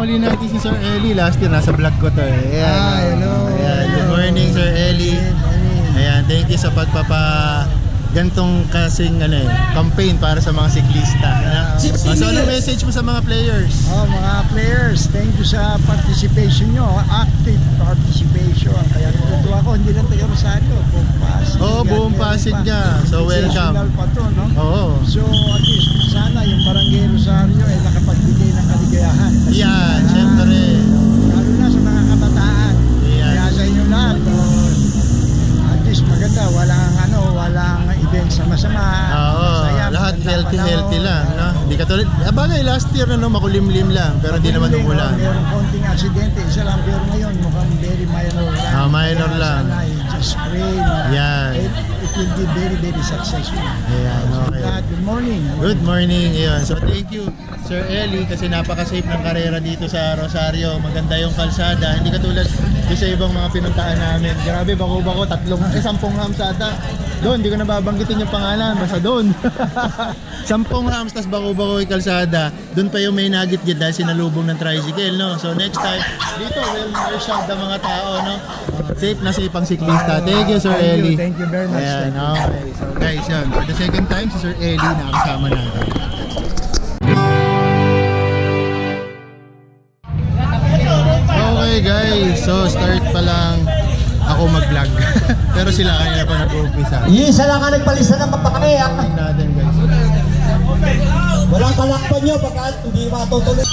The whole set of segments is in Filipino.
muli natin si Sir Eli. Last year, nasa vlog ko to eh. Ayan, hello. Ayan, good morning Sir Eli. Ayan, thank you sa gantong kasing campaign para sa mga siklista. So ano message mo sa mga players? Mga players, thank you sa participation nyo. Active participation. Kaya natutuwa ako, hindi lang taga Rosario, buong Pasig. Buong Pasig niya. So welcome. Pa to, no? Oo. So at least sana yung Barangay Rosario ay nakapagbigay ng kaligayahan. Yan, syempre. Lalo na sa mga kabataan. Yan. Kaya sa inyo lahat, at least maganda, walang events na masama. Oo, Masaya, lahat magandang healthy panahon. lang, no? Hindi katulad, bagay last year makulimlim lang, pero hindi naman umulan. Meron konting aksidente, isa lang, pero ngayon mukhang very minor lang. Minor Kaya lang. Sana just pray na Yan. it will be very, very successful. Ayan, okay. Good morning. Good morning. Ayun. So thank you Sir Eli kasi napaka-safe ng karera dito sa Rosario. Maganda yung kalsada. Hindi katulad doon sa ibang mga pinuntahan namin. Grabe, bako-bako, 10 hams ata. Doon, hindi ko nababanggitin yung pangalan. Basta doon. 10 hams, tas bako-bako yung kalsada. Doon pa yung may nagit-git dahil sinalubong ng tricycle, no? So next time, dito, well-marshaled ang mga tao, no? Safe na safe ang siklista. Thank you, Sir Eli. Thank you very much. Ayan, okay. So guys, yun. For the second time, si Sir Eli nakasama natin. Okay guys, so start pa lang ako mag-vlog. Pero sila kanina pa nag-uumpisa. Isa lang ka nagpalista ng papakami ha. Tingnan natin guys. Walang kalakpan nyo baka hindi matutuloy.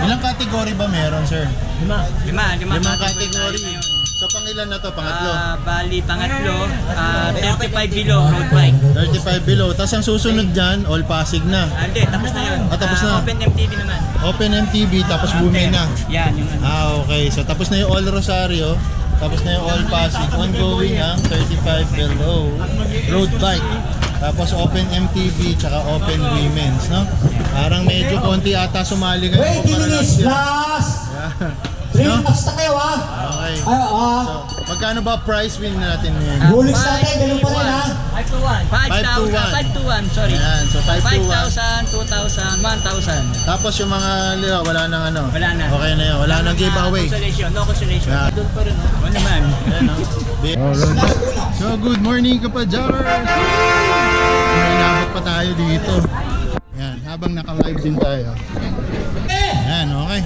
Ilang category ba meron, sir? Lima Category. So pangilan na to? Pangatlo? Bali, pangatlo, 35 below road bike. 35 below. Tapos ang susunod dyan, all Pasig na. Hindi, tapos na yun. Tapos na. Open MTV naman. Open MTB, tapos Women na. Yan, yung ano. Okay. So tapos na yung all Rosario. Tapos na yung all Pasig. Ongoing ang 35 below road bike. Tapos open MTB, tsaka open women's, no? Parang medyo konti ata sumali ngayon. 20 minutes last! 3 laps na kayo ha. Okay. Ay, So, magkano ba price win natin ngayon? bulis natin, ganun pa rin ha. 5 to 1, sorry. Ayan, so 5 to 1. 5,000, 2,000, 1,000. Tapos yung mga wala nang Wala na. Okay na yun. Wala nang giveaway. Consolation, no consolation. Yeah. Doon pa rin. Ano naman? So good morning kapadjars! May inabot pa tayo dito. Yan, habang naka-live din tayo. Yan, okay.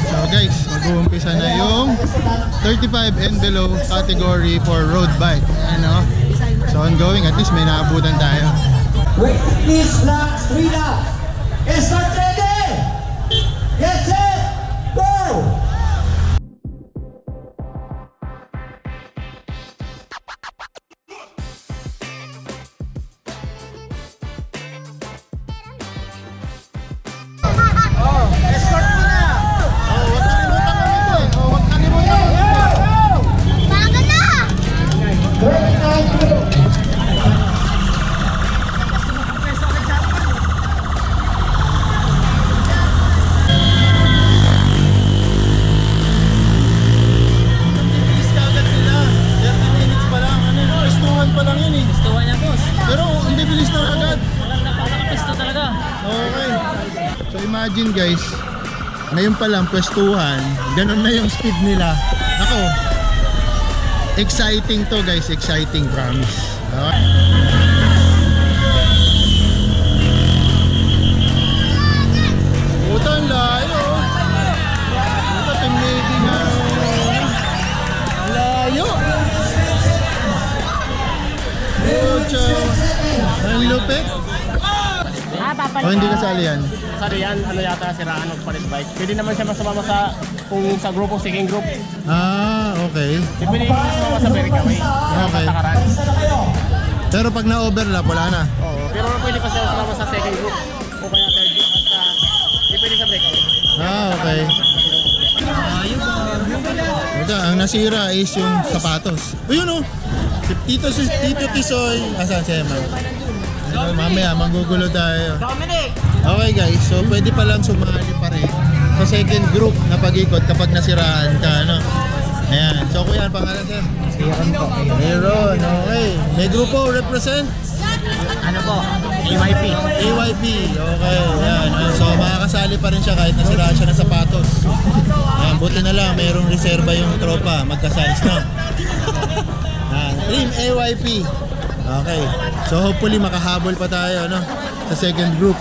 So guys, mag-uumpisa na yung 35 and below category for road bike. Ano? So ongoing, at least may naabutan tayo. Wait, please, last 3 laps. Start ready! Get set! Go! Huwag kalimutan Bago na! 39 kilo. Bilis ka agad sila. 30 minutes pa lang. Pistuhan pa lang yun eh. Gusto niya, boss. Pero hindi bilis na agad. Walang napakapisto talaga. Okay. So imagine guys, ngayon pa lang pwestuhan, ganun na yung speed nila. Ako, exciting to guys, exciting, promise. Okay. Puta, ang layo. Puta, team lady na. Ang layo. Pucha. Ang lupit. Oh, hindi kasali yan. Sorry yan, ano yata siraan ng palit bike. Pwede naman siya masama sa kung sa grupo, second group. Okay. Pwede sumama sa breakaway. Okay. Patakaran. Pero pag na-overlap, wala na. Oo, pero pwede pa siya sumama sa second group. O kaya third group. Basta, hindi pwede sa breakaway. Okay. Ito, ang nasira is yung sapatos. Ayun oh! Tito Tisoy. Asan si Emma? Mamaya, manggugulo tayo. Okay guys, so pwede palang sumali pa rin sa second group na pag-ikot kapag nasiraan ka, ano? Ayan. So kuya, ang pangalan sir? Aaron, okay. May grupo, represent? Ano po? AYP. AYP, okay. Ayan. So mga sasali pa rin siya kahit nasiraan siya ng sapatos. Ayan, buti na lang, mayroong reserba yung tropa, magka-size na. Team AYP. Okay, so hopefully makahabol pa tayo, no? Sa second group.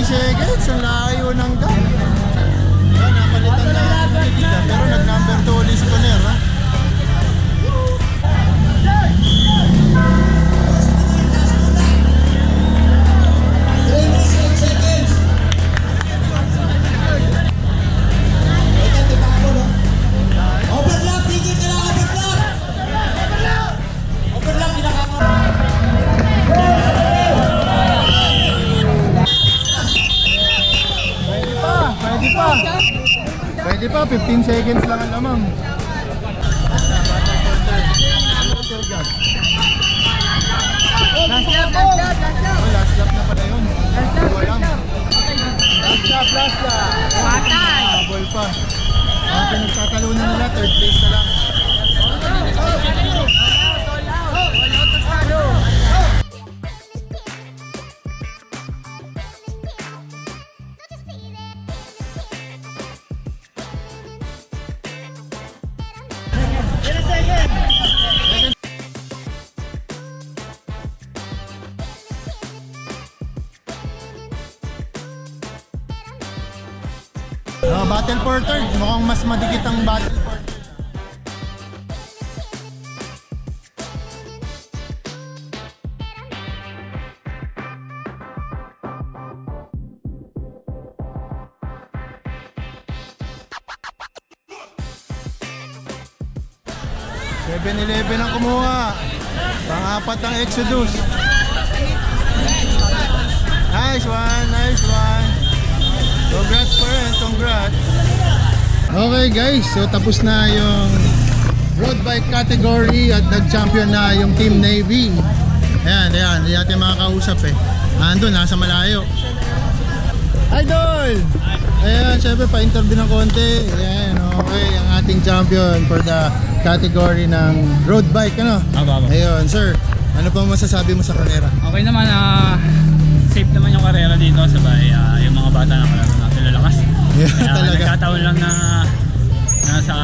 Seconds, ang layo ng gap. Yan, napalitan na ang Malagita, pero nag-number 2 ulit si Toner, ha? Overlap, tingin ka lang, overlap! Overlap, Pwede pa, 15 seconds lang ang lamang. Last lap na pala yun. Last lap. Habol pa. Pinagtatalunan nila, third place na lang. Battle for third, mukhang mas madikit ang battle for third. $7-11 ang kumuha. Pang-apat ang Exodus. Nice one, nice one. Congrats pa rin, congrats. Okay guys, so tapos na yung road bike category at nag-champion na yung Team Navy. Ayan, hindi natin makakausap eh. Andun, nasa malayo. Idol! Ayan, syempre pa-interview ng konti. Ayan, okay, ang ating champion for the category ng road bike, ano? Ayun, sir, ano pa masasabi mo sa karera? Okay naman, safe naman yung karera dito. Sabay, yung mga bata na kalaro natin lalakas. Yeah, Kaya talaga. nagkataon lang na nasa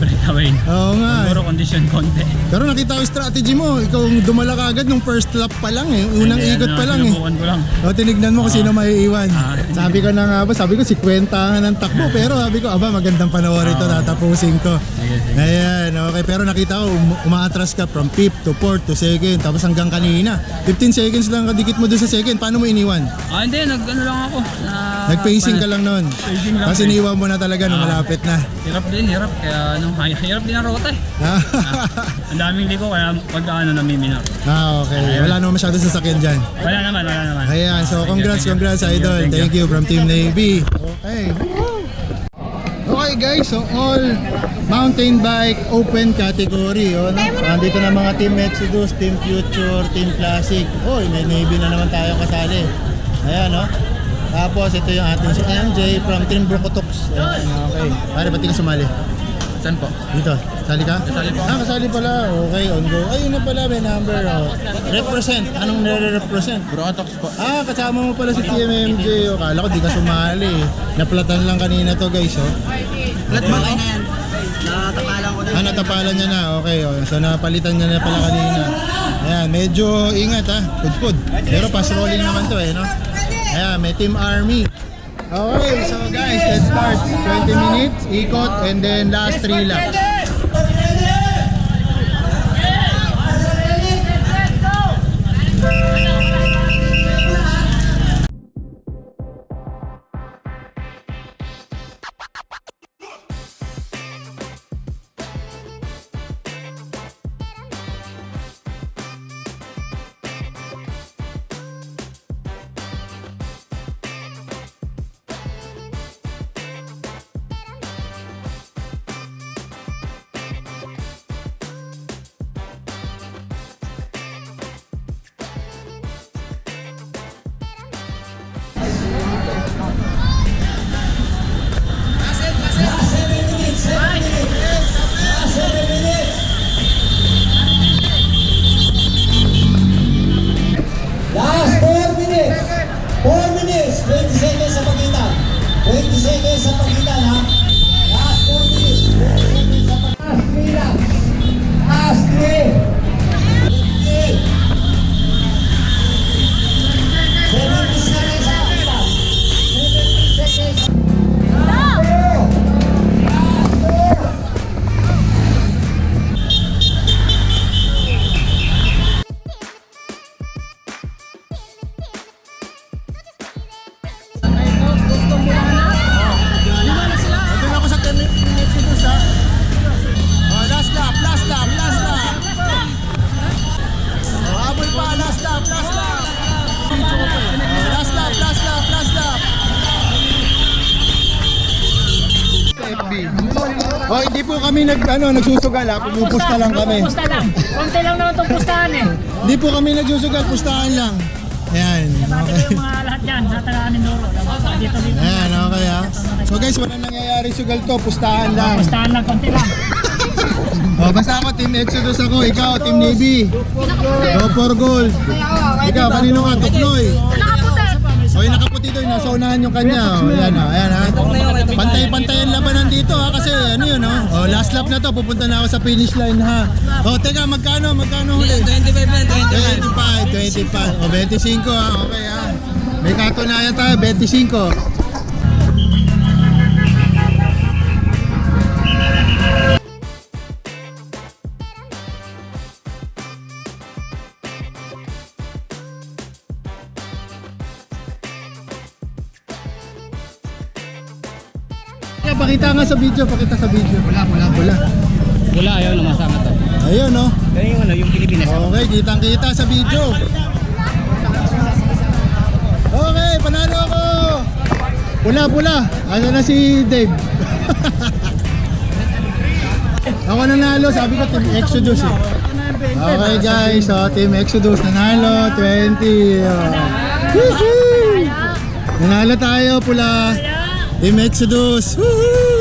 breakaway. Oo nga. Siguro condition konti. Pero nakita ko yung strategy mo. Ikaw dumala ka agad nung first lap pa lang eh. Unang Hindi, ikot pa lang eh. sinubukan ko lang. O, tinignan mo kung sino maiiwan. Hindi. Sabi ko na nga ba, sabi ko 50 ng takbo. Pero sabi ko, aba magandang panoorin ito, tatapusin ko. Sige. Ayan, okay. Pero nakita ko, umaatras ka from 5th to 4th to 2nd. Tapos hanggang kanina. 15 seconds lang kadikit mo doon sa 2nd. Paano mo iniwan? Hindi, nag-ano lang ako. Nag-pacing ka lang noon. Pacing lang. Tapos iniwan mo na talaga nung malapit na. Hirap din, hirap. Kaya hirap din ang rota eh. Ang daming liko kaya pagka namiminar. Okay. Wala naman masyado sasakyan dyan. Wala naman. Ayan, so congrats idol. Thank you from Team Navy. Okay. Okay guys, so all mountain bike open category. Oh, no? Nandito na mga Team Exodus, Team Future, Team Classic. Oy, may Navy na naman tayo kasali. Ayan, no? Tapos ito yung ating si MJ from Team Brocotox. Ayan, okay. Pare, ba't di ka sumali? Saan po? Dito, sali ka? Kasali po. Kasali pala. Okay, on go. Ayun na pala, may number. Oh. Represent. Anong nire-represent? Brocotox po. Kasama mo pala si TMMJ. O, kala ko di ka sumali. Naplatan lang kanina to guys. Oh. Flat ba kayo na yan? Natapalan ko na. Natapalan niya na. Okay. Oh. So napalitan niya na pala kanina. Ayan, medyo ingat ha. Pudpud. Pero pass rolling naman to eh. No? Ayan, may Team Army. Okay, so guys, let's start. 20 minutes, ikot, and then last 3 laps. Navy. Oh, hindi po kami nagsusugal ha. Pumupusta lang kami. Pusta lang. Konti lang naman itong pustahan eh. Hindi po kami nagsusugal, pustahan lang. Ayan. Bakit yung mga lahat dyan sa taga Mindoro. Dito. Ayan, okay ha. So guys, walang nangyayari sugal to, pustahan lang. Pustahan lang, konti lang. Oh, basta ako, Team Exodus ako. Ikaw, Team Navy. Go for gold. Ikaw, kanino ka? Tukloy. O, yung nakaputi doon, nasa unahan yung kanya. O, ayan ha, ayan ha. Pantay-pantay ang labanan dito ha, kasi ano yun ha. O, last lap na to, pupunta na ako sa finish line ha. O, teka, magkano huli? 25. O, 25 ha, okay ha. May katunayan tayo, 25. Pakita nga sa video, pakita sa video. Wala. Wala, ayaw na masama to. Ayun no. Kaya yung Pilipinas. Okay, kitang-kita sa video. Okay, panalo ako. Pula. Ano na si Dave? Ako nanalo, sabi ko Team Exodus eh. Okay guys, so Team Exodus nanalo, 20. Woohoo! Nanalo tayo, pula. Team Exodus! Woohoo!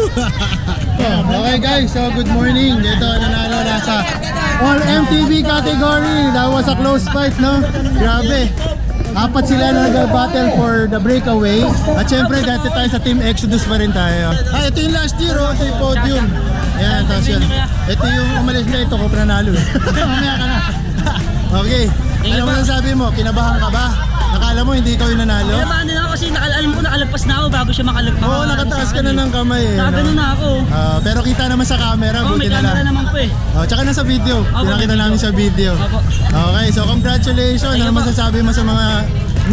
Okay guys, so good morning. Ito, nanalo na sa All MTV category. That was a close fight, no? Grabe. Apat sila na nag-battle for the breakaway. At syempre, dati tayo sa Team Exodus pa rin tayo. Ito yung last year, oh. Ito yung podium. Ayan, tapos yun. Ito yung umalis na ito ko nanalo. Mamaya ka na. Okay. Ano mo nang sabi mo? Kinabahan ka ba? Nakala mo hindi ikaw yung nanalo? Kinabahan din ako kasi alam ko nakalagpas na ako bago siya makalagpas. Oo, nakataas ka na ng kamay eh. Nakagano na ako. Pero kita naman sa camera, Oo, buti may na camera lang. naman po eh. Tsaka na sa video. Pinakita namin sa video. Opo. Okay, so congratulations. Ano masasabi mo sa mga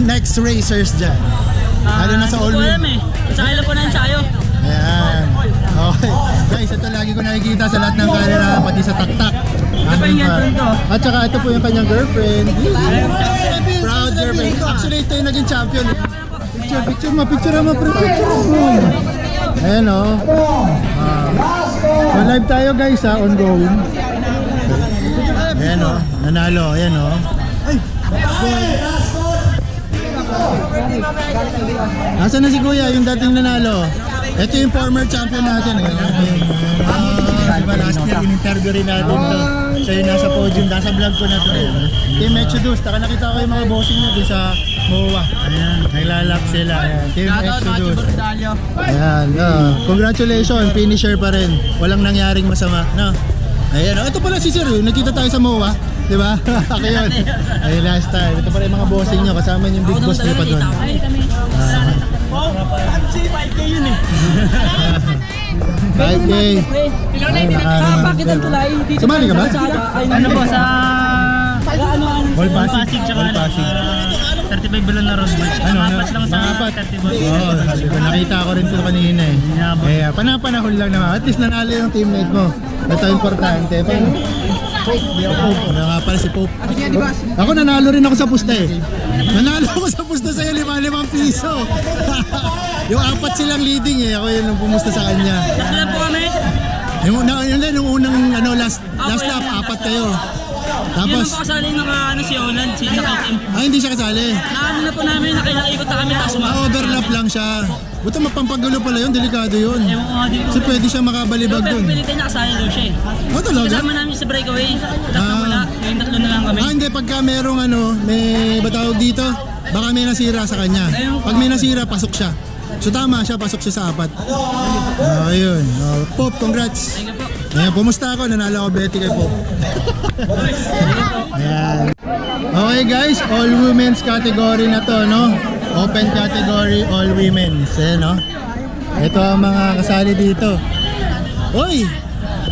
next racers dyan? Lalo na sa all Hindi ko alam eh. Sa kailan po na ensayo. Ayan. Okay. Guys, ito lagi ko nakikita sa lahat ng camera, pati sa taktak. pa yung girlfriend ko. At saka ito po yung kanyang girlfriend. Proud girlfriend. Actually, ito yung naging champion. Picture mo. Ayan o. So live tayo guys ha, ongoing. Ayan o, nanalo. Ayan o. Nasaan na si Kuya, yung dating nanalo? Ito yung former champion natin. Diba last year, in-interview rin natin to. Siya yung nasa podium, nasa vlog ko na to. Team Exodus, taka nakita ko yung mga bossing niya doon sa MOA. Ayan, naglalap sila. Ayan, Team Exodus. Ayan, congratulations, finisher pa rin. Walang nangyaring masama, no? Ayan, ito pala si Sir, nakita tayo sa MOA. Di ba? Ako yun. Ay, last time. Ito pala yung mga bossing nyo. Kasama yung big boss nyo pa doon. Ay kami. Oh, 5K yun eh. 5K. Bakit ang tulay? Sumali ka ba? Ano po sa... All Pasig. Tsaka All Pasig. 35 balon na road bike. Ano? Apat lang sa Mga apat. 30 balon. Oo, sabi ko, nakita ko rin ito kanina eh. Eh, panapanahon lang naman. At least nanalo yung teammate mo. Ito importante. Paano? Ano nga pala si Pope. Ako nanalo rin ako sa pusta eh. Nanalo ako sa pusta sa'yo, 5 piso. Yung apat silang leading eh. Ako yun yung pumusta sa kanya. Alam po kami? Yung unang last lap, apat kayo. Yun Tapos, po kasali ng si Olan, si Nakatim. hindi siya kasali. Naano na po namin, nakailang-ikot na kami tapos Na-overlap lang siya. Buta mapampagulo pala yun, delikado yun. Ewan ko nga din po. So pwede siya makabalibag Pero dun. pilitin nakasali daw siya eh. Oh, talaga? Kasama namin sa breakaway. Tatlo wala, yung tatlo na lang kami. Hindi, pagka merong may batawag dito, baka may nasira sa kanya. Pag may nasira, pasok siya. So tama siya, pasok siya sa apat. Ayun. Pop, congrats. Thank you po. Ayan, pumusta ako, nanalo ako Betty kay Pop. Ayan. Okay guys, all women's category na to, no? Open category, all women's. Ayan, no? Ito ang mga kasali dito. Uy!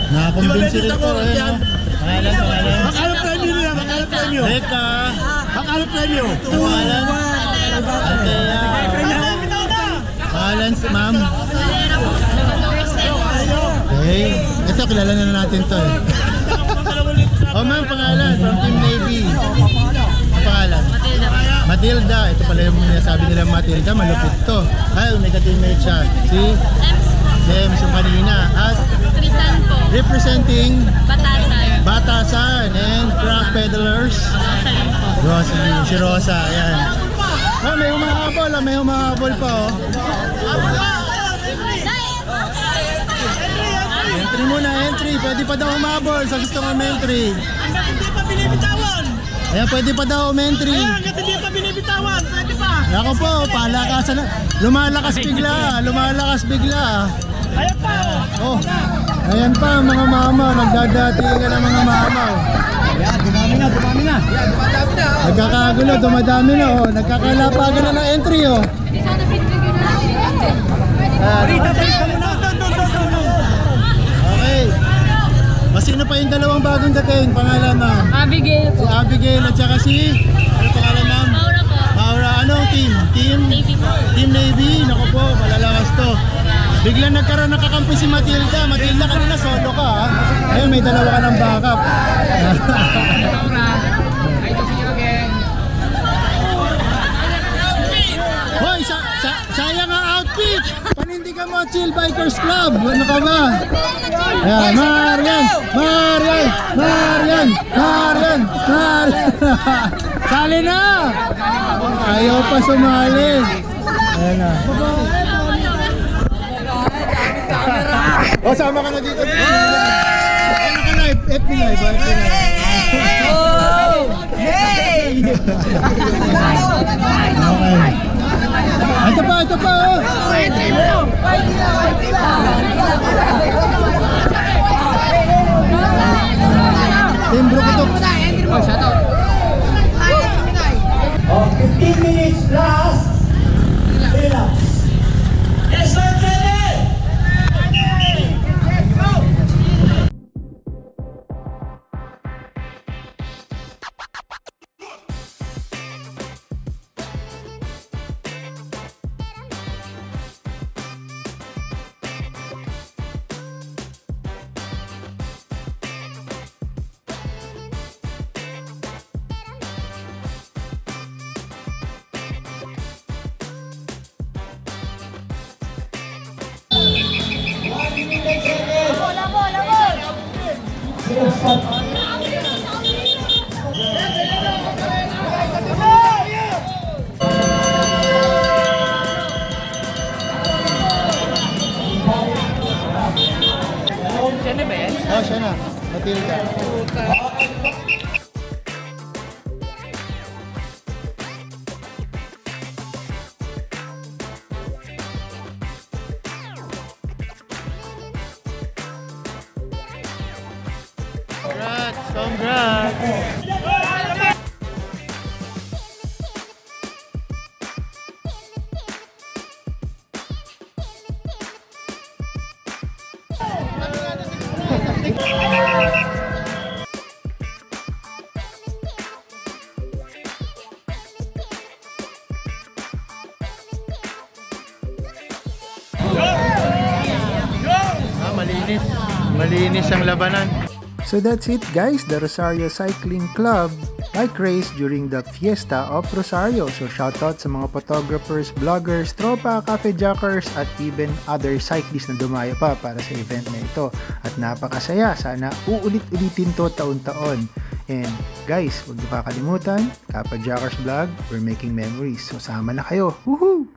Nakakumbinsi rin ko, ayan, no? Pangalan. Makalo premyo nila, makalo premyo. Teka. Makalo premyo. Pangalan. Pangalan si ma'am. Okay. Ito, kilala na natin to eh. Oh ma'am, pangalan from Team Navy. Ang pangalan? Matilda. Ito pala yung sabi nila Matilda, malupit to. Ay, may ka-teammate siya. Si James yung kanina. At Trisan po. representing Batasan. Batasan and Crack Peddlers. Rosaline po. Rosalie, si Rosa, ayan. Oh, may humahabol, may humahabol pa, oh. Entry muna, entry. Pwede pa daw humahabol sa gusto ng entry. Hanggang hindi pa binibitawan. Ayan, pwede pa daw entry. Hanggang hindi pa binibitawan. Pwede pa. Ako po, palakasan na. Lumalakas bigla, lumalakas bigla. Ayan pa. Oh, ayan pa mga mama, nagdadatingan ng mga mama. Yan, dumami na. Nagkakagulo, dumadami na, oh. Nagkakalapagan na ng entry, oh. Rita, balik ka muna. Okay. Masino pa yung dalawang bagong dating? Pangalan, ma'am? Abigail Si Abigail at saka si... Ano pangalan, ma'am? Maura po. Maura, anong team? Navy po. Team Navy. Naku po, malalakas to. Biglang nagkaroon ng kakampi si Matilda. Matilda, kanina solo ka, ha? Ayun, may dalawa ka ng backup. Hoy, sayang ang outfit! Panindigan mo, Chill Bikers Club! Ano ka ba? Ayan, Marian! Sali na! Ayaw pa sumali. Ayan na. O, sama ka na dito. Ano ka live? FB live. Okay. Ito pa, oh. Team Brukutok. Oh, 15 minutes plus 3 laps. Start ready! Oh, siya na. Matilda. Congrats! Malinis. Malinis ang labanan. So that's it guys, the Rosario Cycling Club bike race during the Fiesta of Rosario. So shoutout sa mga photographers, vloggers, tropa, cafe jackers at even other cyclists na dumayo pa para sa event na ito. At napakasaya, sana uulit-ulitin to taon-taon. And guys, huwag niyo kakalimutan, Kappa Jackers Vlog, we're making memories. So sama na kayo. Woohoo!